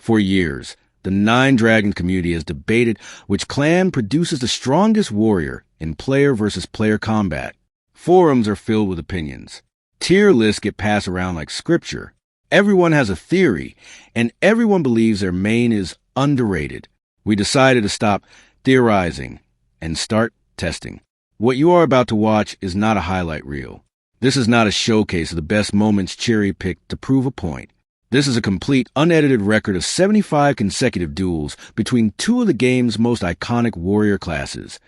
For years, the 9Dragons community has debated which clan produces the strongest warrior in player versus player combat. Forums are filled with opinions. Tier lists get passed around like scripture. Everyone has a theory, and everyone believes their main is underrated. We decided to stop theorizing and start testing. What you are about to watch is not a highlight reel. This is not a showcase of the best moments cherry-picked to prove a point. This is a complete, unedited record of 75 consecutive duels between two of the game's most iconic warrior classes.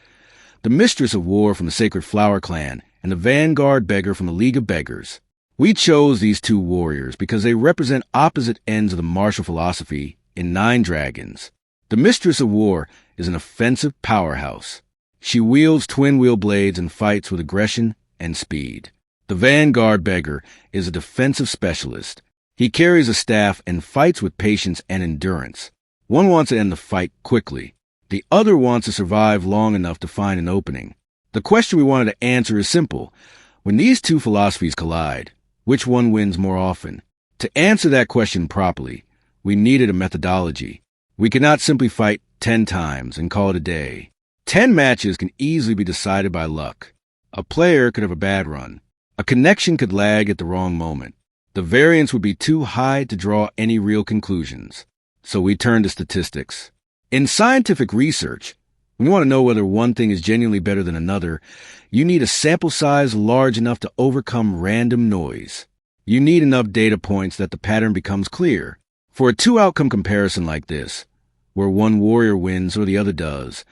The Mistress of War from the Sacred Flower clan and the Vanguard Beggar from the League of Beggars. We chose these two warriors because they represent opposite ends of the martial philosophy in 9Dragons. The Mistress of War is an offensive powerhouse. She wields twin-wheel blades and fights with aggression and speed. The Vanguard Beggar is a defensive specialist. He carries a staff and fights with patience and endurance. One wants to end the fight quickly. The other wants to survive long enough to find an opening. The question we wanted to answer is simple. When these two philosophies collide, which one wins more often? To answer that question properly, we needed a methodology. We could not simply fight 10 times and call it a day. 10 matches can easily be decided by luck. A player could have a bad run. A connection could lag at the wrong moment. The variance would be too high to draw any real conclusions. So we turned to statistics. In scientific research, when you want to know whether one thing is genuinely better than another, you need a sample size large enough to overcome random noise. You need enough data points that the pattern becomes clear. For a two-outcome comparison like this, where one warrior wins or the other does,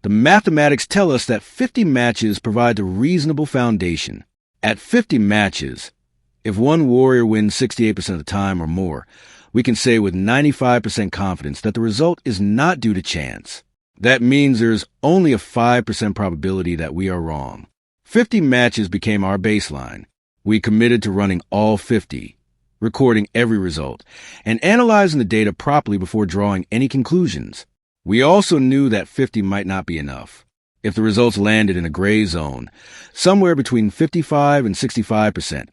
the mathematics tell us that 50 matches provide a reasonable foundation. At 50 matches, if one warrior wins 68% of the time or more, we can say with 95% confidence that the result is not due to chance. That means there's only a 5% probability that we are wrong. 50 matches became our baseline. We committed to running all 50, recording every result, and analyzing the data properly before drawing any conclusions. We also knew that 50 might not be enough. If the results landed in a gray zone, somewhere between 55 and 65%,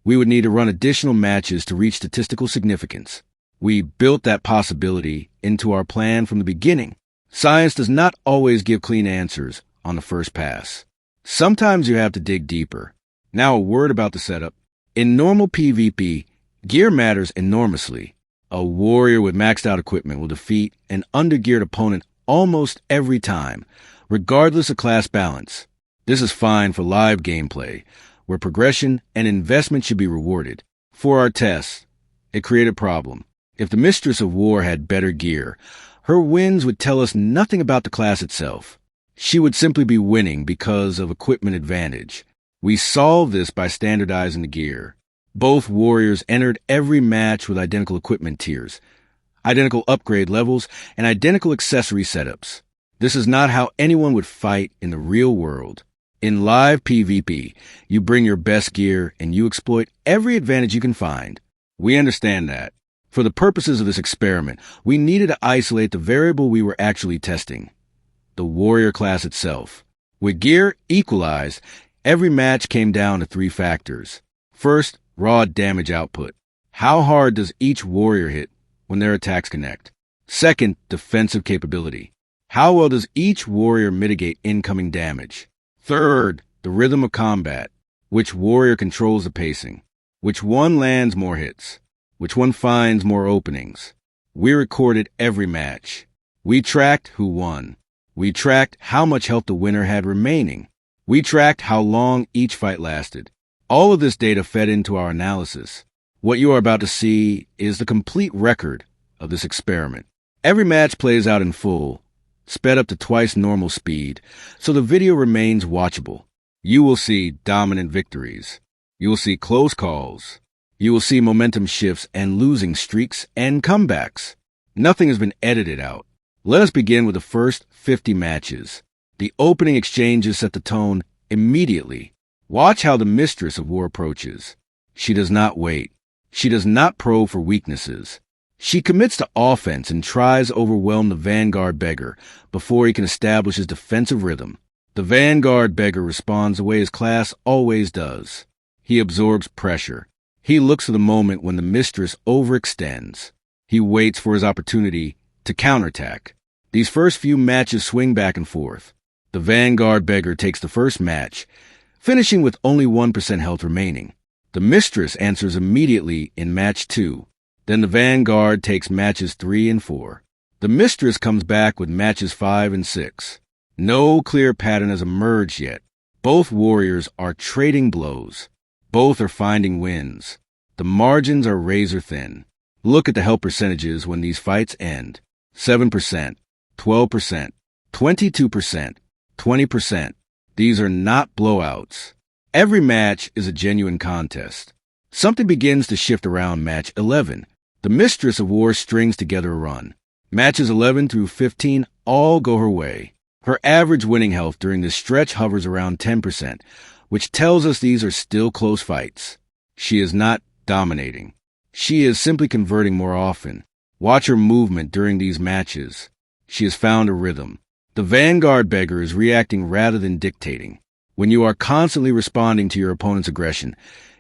we would need to run additional matches to reach statistical significance. We built that possibility into our plan from the beginning. Science does not always give clean answers on the first pass. Sometimes you have to dig deeper. Now a word about the setup. In normal PvP, gear matters enormously. A warrior with maxed out equipment will defeat an undergeared opponent almost every time, regardless of class balance. This is fine for live gameplay, where progression and investment should be rewarded. For our tests, it created a problem. If the Mistress of War had better gear, her wins would tell us nothing about the class itself. She would simply be winning because of equipment advantage. We solved this by standardizing the gear. Both warriors entered every match with identical equipment tiers, identical upgrade levels, and identical accessory setups. This is not how anyone would fight in the real world. In live PvP, you bring your best gear and you exploit every advantage you can find. We understand that. For the purposes of this experiment, we needed to isolate the variable we were actually testing, the warrior class itself. With gear equalized, every match came down to 3 factors. First, raw damage output. How hard does each warrior hit when their attacks connect? Second, defensive capability. How well does each warrior mitigate incoming damage? Third, the rhythm of combat. Which warrior controls the pacing? Which one lands more hits? Which one finds more openings? We recorded every match. We tracked who won. We tracked how much health the winner had remaining. We tracked how long each fight lasted. All of this data fed into our analysis. What you are about to see is the complete record of this experiment. Every match plays out in full, sped up to twice normal speed, so the video remains watchable. You will see dominant victories. You will see close calls. You will see momentum shifts and losing streaks and comebacks. Nothing has been edited out. Let us begin with the first 50 matches. The opening exchanges set the tone immediately. Watch how the Mistress of War approaches. She does not wait. She does not probe for weaknesses. She commits to offense and tries to overwhelm the Vanguard Beggar before he can establish his defensive rhythm. The Vanguard Beggar responds the way his class always does. He absorbs pressure. He looks for the moment when the mistress overextends. He waits for his opportunity to counterattack. These first few matches swing back and forth. The Vanguard Beggar takes the first match, finishing with only 1% health remaining. The Mistress answers immediately in match 2. Then the Vanguard takes matches 3 and 4. The Mistress comes back with matches 5 and 6. No clear pattern has emerged yet. Both warriors are trading blows. Both are finding wins. The margins are razor thin. Look at the health percentages when these fights end. 7%, 12%, 22%, 20%. These are not blowouts. Every match is a genuine contest. Something begins to shift around match 11. The Mistress of War strings together a run. Matches 11 through 15 all go her way. Her average winning health during this stretch hovers around 10%, which tells us these are still close fights. She is not dominating. She is simply converting more often. Watch her movement during these matches. She has found a rhythm. The Vanguard Beggar is reacting rather than dictating. When you are constantly responding to your opponent's aggression,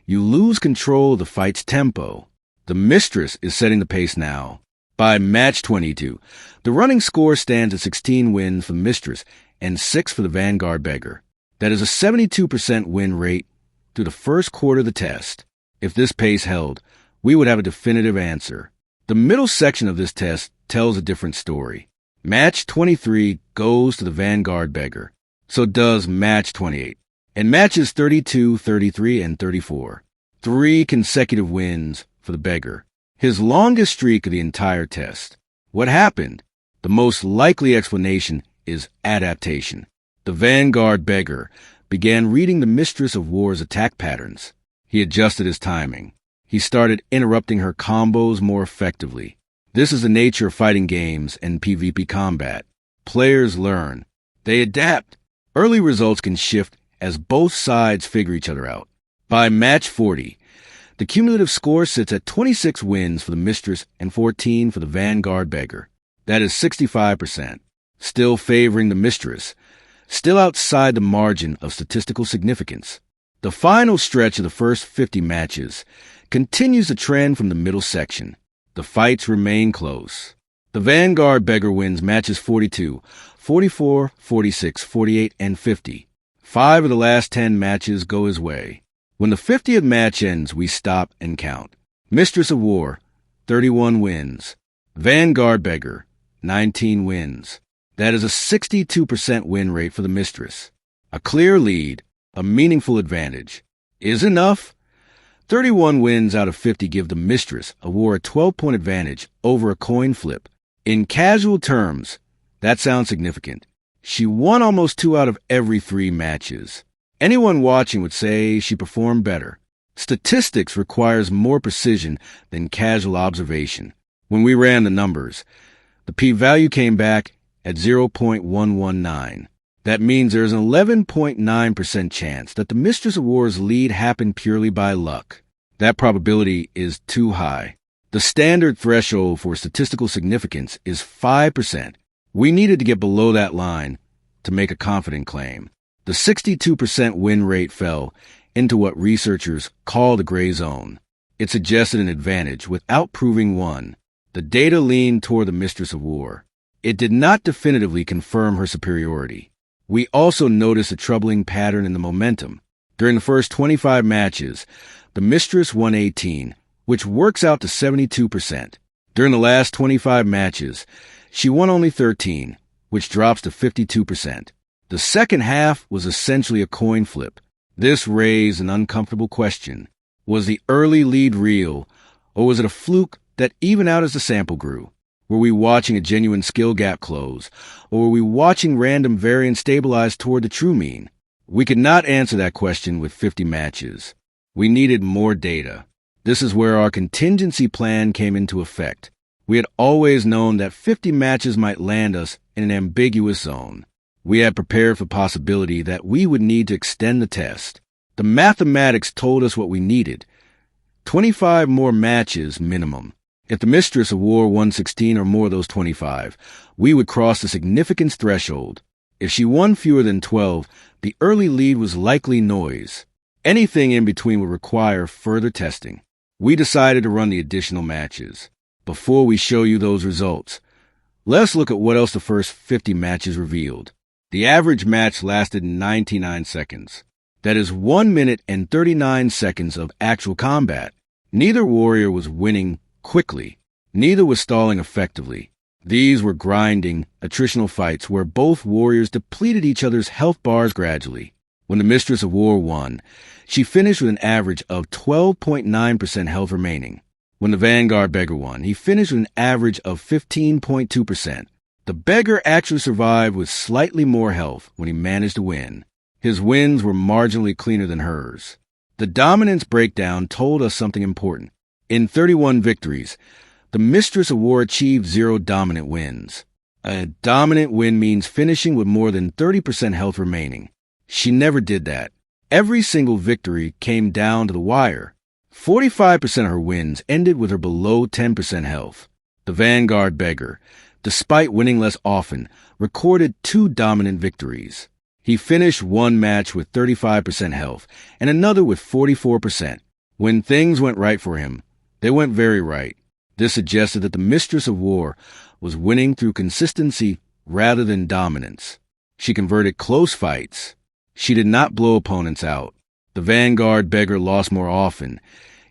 you lose control of the fight's tempo. The Mistress is setting the pace now. By match 22, the running score stands at 16 wins for the Mistress and 6 for the Vanguard Beggar. That is a 72% win rate through the first quarter of the test. If this pace held, we would have a definitive answer. The middle section of this test tells a different story. Match 23 goes to the Vanguard Beggar. So does match 28. And matches 32, 33, and 34. 3 consecutive wins for the Beggar. His longest streak of the entire test. What happened? The most likely explanation is adaptation. The Vanguard Beggar began reading the Mistress of War's attack patterns. He adjusted his timing. He started interrupting her combos more effectively. This is the nature of fighting games and PvP combat. Players learn. They adapt. Early results can shift as both sides figure each other out. By match 40, the cumulative score sits at 26 wins for the Mistress and 14 for the Vanguard Beggar. That is 65%. Still favoring the Mistress. Still outside the margin of statistical significance. The final stretch of the first 50 matches continues the trend from the middle section. The fights remain close. The Vanguard Beggar wins matches 42, 44, 46, 48, and 50. 5 of the last 10 matches go his way. When the 50th match ends, we stop and count. Mistress of War, 31 wins. Vanguard Beggar, 19 wins. That is a 62% win rate for the Mistress. A clear lead, a meaningful advantage. Is enough? 31 wins out of 50 give the Mistress of War a 12-point advantage over a coin flip. In casual terms, that sounds significant. She won almost 2 out of every 3 matches. Anyone watching would say she performed better. Statistics requires more precision than casual observation. When we ran the numbers, the p-value came back at 0.119. That means there's an 11.9% chance that the Mistress of War's lead happened purely by luck. That probability is too high. The standard threshold for statistical significance is 5%. We needed to get below that line to make a confident claim. The 62% win rate fell into what researchers call the gray zone. It suggested an advantage without proving one. The data leaned toward the Mistress of War. It did not definitively confirm her superiority. We also noticed a troubling pattern in the momentum. During the first 25 matches, the Mistress won 18, which works out to 72%. During the last 25 matches, she won only 13, which drops to 52%. The second half was essentially a coin flip. This raised an uncomfortable question. Was the early lead real, or was it a fluke that evened out as the sample grew? Were we watching a genuine skill gap close, or were we watching random variance stabilize toward the true mean? We could not answer that question with 50 matches. We needed more data. This is where our contingency plan came into effect. We had always known that 50 matches might land us in an ambiguous zone. We had prepared for the possibility that we would need to extend the test. The mathematics told us what we needed. 25 more matches minimum. If the Mistress of War won 16 or more of those 25, we would cross the significance threshold. If she won fewer than 12, the early lead was likely noise. Anything in between would require further testing. We decided to run the additional matches. before we show you those results, let's look at what else the first 50 matches revealed. The average match lasted 99 seconds. That is 1 minute and 39 seconds of actual combat. Neither warrior was winning quickly. Neither was stalling effectively. These were grinding, attritional fights where both warriors depleted each other's health bars gradually. When the Mistress of War won, she finished with an average of 12.9% health remaining. When the Vanguard Beggar won, he finished with an average of 15.2%. The Beggar actually survived with slightly more health when he managed to win. His wins were marginally cleaner than hers. The dominance breakdown told us something important. In 31 victories, the Mistress of War achieved 0 dominant wins. A dominant win means finishing with more than 30% health remaining. She never did that. Every single victory came down to the wire. 45% of her wins ended with her below 10% health. The Vanguard Beggar, despite winning less often, recorded 2 dominant victories. He finished one match with 35% health and another with 44%. When things went right for him, they went very right. This suggested that the Mistress of War was winning through consistency rather than dominance. She converted close fights. She did not blow opponents out. The Vanguard Beggar lost more often,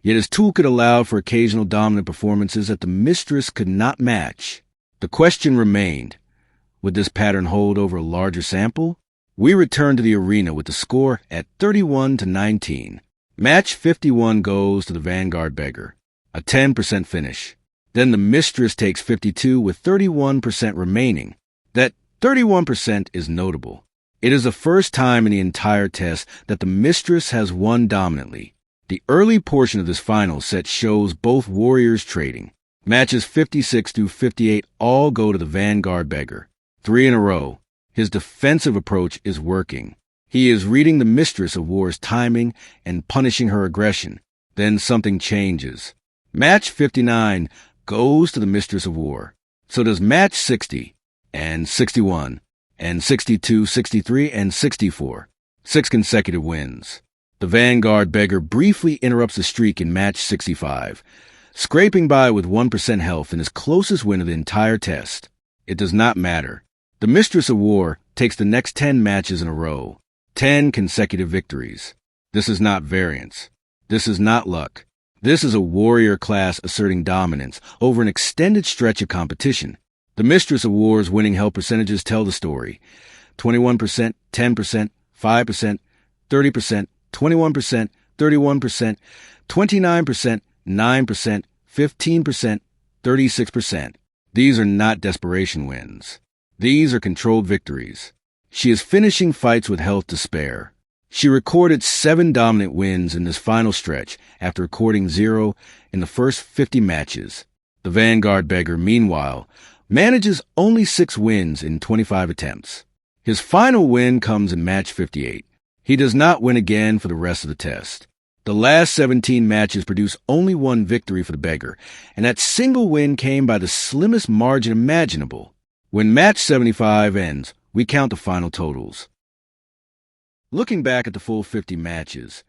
yet his toolkit allowed for occasional dominant performances that the Mistress could not match. The question remained, would this pattern hold over a larger sample? We returned to the arena with the score at 31-19. Match 51 goes to the Vanguard Beggar, a 10% finish. Then the Mistress takes 52 with 31% remaining. That 31% is notable. It is the first time in the entire test that the Mistress has won dominantly. The early portion of this final set shows both warriors trading. Matches 56 through 58 all go to the Vanguard Beggar. 3 in a row. His defensive approach is working. He is reading the Mistress of War's timing and punishing her aggression. Then something changes. Match 59 goes to the Mistress of War. So does match 60, and 61, and 62, 63, and 64. 6 consecutive wins. The Vanguard Beggar briefly interrupts the streak in match 65, scraping by with 1% health in his closest win of the entire test. It does not matter. The Mistress of War takes the next 10 matches in a row. 10 consecutive victories. This is not variance. This is not luck. This is a warrior class asserting dominance over an extended stretch of competition. The Mistress of War's winning health percentages tell the story. 21%, 10%, 5%, 30%, 21%, 31%, 29%, 9%, 15%, 36%. These are not desperation wins. These are controlled victories. She is finishing fights with health to spare. She recorded 7 dominant wins in this final stretch after recording 0 in the first 50 matches. The Vanguard Beggar, meanwhile, manages only 6 wins in 25 attempts. His final win comes in match 58. He does not win again for the rest of the test. The last 17 matches produce only 1 victory for the Beggar, and that single win came by the slimmest margin imaginable. When match 75 ends, we count the final totals. Looking back at the full 50 matches,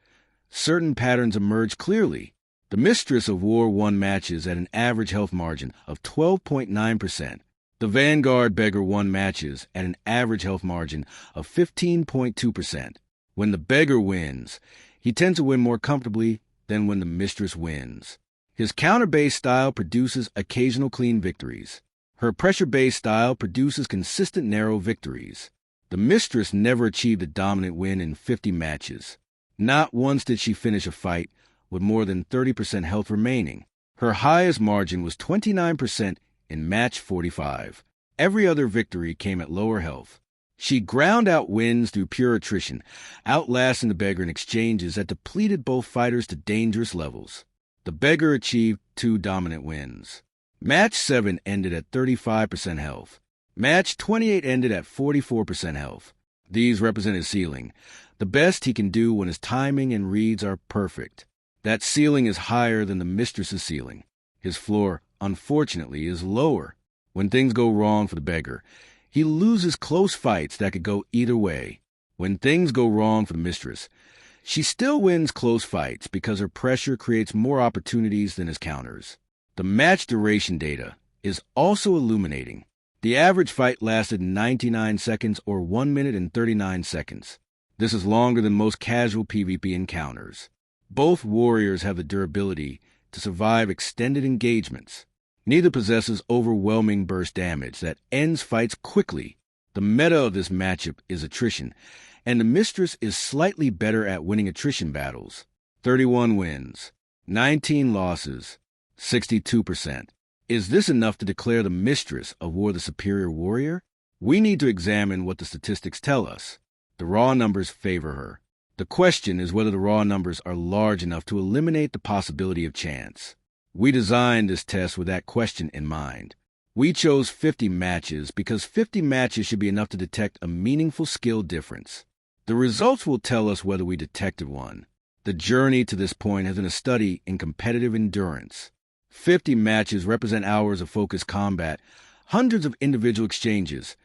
certain patterns emerge clearly. The Mistress of War won matches at an average health margin of 12.9%. The Vanguard Beggar won matches at an average health margin of 15.2%. When the Beggar wins, he tends to win more comfortably than when the Mistress wins. His counter-based style produces occasional clean victories. Her pressure-based style produces consistent narrow victories. The Mistress never achieved a dominant win in 50 matches. Not once did she finish a fight with more than 30% health remaining. Her highest margin was 29% in match 45. Every other victory came at lower health. She ground out wins through pure attrition, outlasting the Beggar in exchanges that depleted both fighters to dangerous levels. The Beggar achieved 2 dominant wins. Match 7 ended at 35% health. Match 28 ended at 44% health. These represent his ceiling, the best he can do when his timing and reads are perfect. That ceiling is higher than the Mistress's ceiling. His floor, unfortunately, is lower. When things go wrong for the Beggar, he loses close fights that could go either way. When things go wrong for the Mistress, she still wins close fights because her pressure creates more opportunities than his counters. The match duration data is also illuminating. The average fight lasted 99 seconds or 1 minute and 39 seconds. This is longer than most casual PvP encounters. Both warriors have the durability to survive extended engagements. Neither possesses overwhelming burst damage that ends fights quickly. The meta of this matchup is attrition, and the Mistress is slightly better at winning attrition battles. 31 wins, 19 losses, 62%. Is this enough to declare the Mistress of War the superior warrior? We need to examine what the statistics tell us. The raw numbers favor her. The question is whether the raw numbers are large enough to eliminate the possibility of chance. We designed this test with that question in mind. We chose 50 matches because 50 matches should be enough to detect a meaningful skill difference. The results will tell us whether we detected one. The journey to this point has been a study in competitive endurance. 50 matches represent hours of focused combat, hundreds of individual exchanges,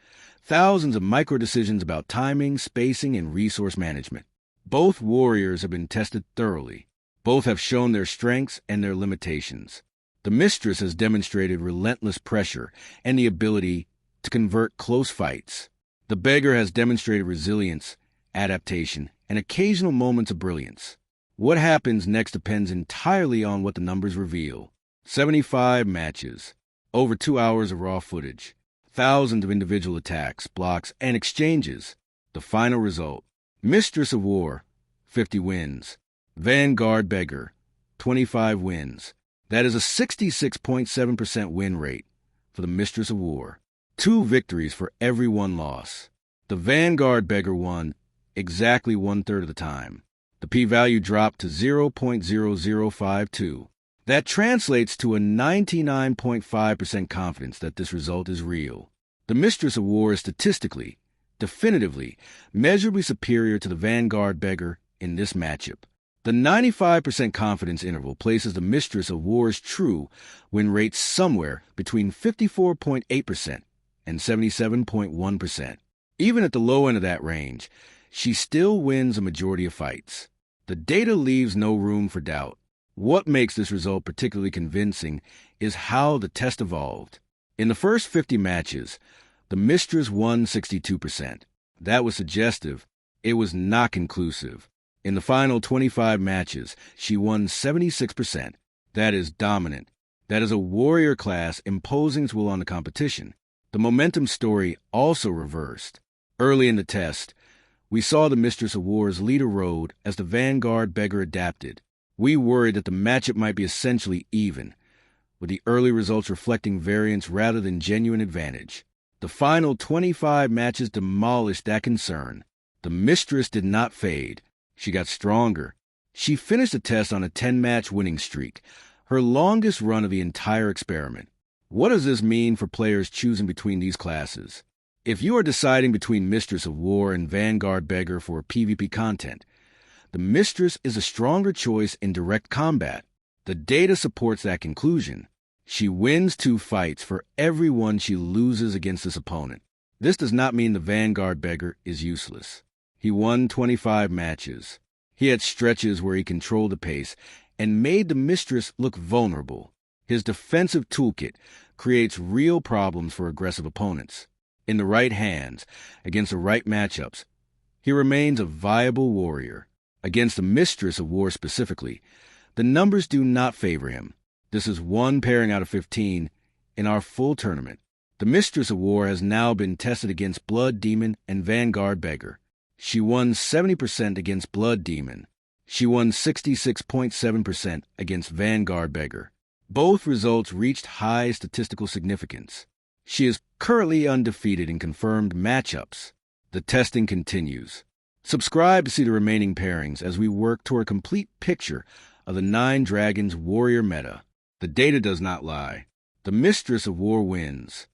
thousands of micro-decisions about timing, spacing, and resource management. Both warriors have been tested thoroughly. Both have shown their strengths and their limitations. The Mistress has demonstrated relentless pressure and the ability to convert close fights. The Beggar has demonstrated resilience, adaptation, and occasional moments of brilliance. What happens next depends entirely on what the numbers reveal. 75 matches, over 2 hours of raw footage, thousands of individual attacks, blocks, and exchanges. The final result: Mistress of War, 50 wins. Vanguard Beggar, 25 wins. That is a 66.7% win rate for the Mistress of War. 2 victories for every 1 loss. The Vanguard Beggar won exactly 1/3 of the time. The p-value dropped to 0.0052. That translates to a 99.5% confidence that this result is real. The Mistress of War is statistically, definitively, measurably superior to the Vanguard Beggar in this matchup. The 95% confidence interval places the Mistress of War's true win rate somewhere between 54.8% and 77.1%. Even at the low end of that range, she still wins a majority of fights. The data leaves no room for doubt. What makes this result particularly convincing is how the test evolved. In the first 50 matches, the Mistress won 62%. That was suggestive. It was not conclusive. In the final 25 matches, she won 76%. That is dominant. That is a warrior class imposing its will on the competition. The momentum story also reversed. Early in the test, we saw the Mistress of War's lead a road as the Vanguard Beggar adapted. We worried that the matchup might be essentially even, with the early results reflecting variance rather than genuine advantage. The final 25 matches demolished that concern. The Mistress did not fade. She got stronger. She finished the test on a 10-match winning streak, her longest run of the entire experiment. What does this mean for players choosing between these classes? If you are deciding between Mistress of War and Vanguard Beggar for PvP content, the Mistress is a stronger choice in direct combat. The data supports that conclusion. She wins 2 fights for every one she loses against this opponent. This does not mean the Vanguard Beggar is useless. He won 25 matches. He had stretches where he controlled the pace and made the Mistress look vulnerable. His defensive toolkit creates real problems for aggressive opponents. In the right hands, against the right matchups, he remains a viable warrior. Against the Mistress of War specifically, the numbers do not favor him. This is 1 pairing out of 15 in our full tournament. The Mistress of War has now been tested against Blood Demon and Vanguard Beggar. She won 70% against Blood Demon. She won 66.7% against Vanguard Beggar. Both results reached high statistical significance. She is currently undefeated in confirmed matchups. The testing continues. Subscribe to see the remaining pairings as we work toward a complete picture of the 9Dragons warrior meta. The data does not lie. The Mistress of War wins.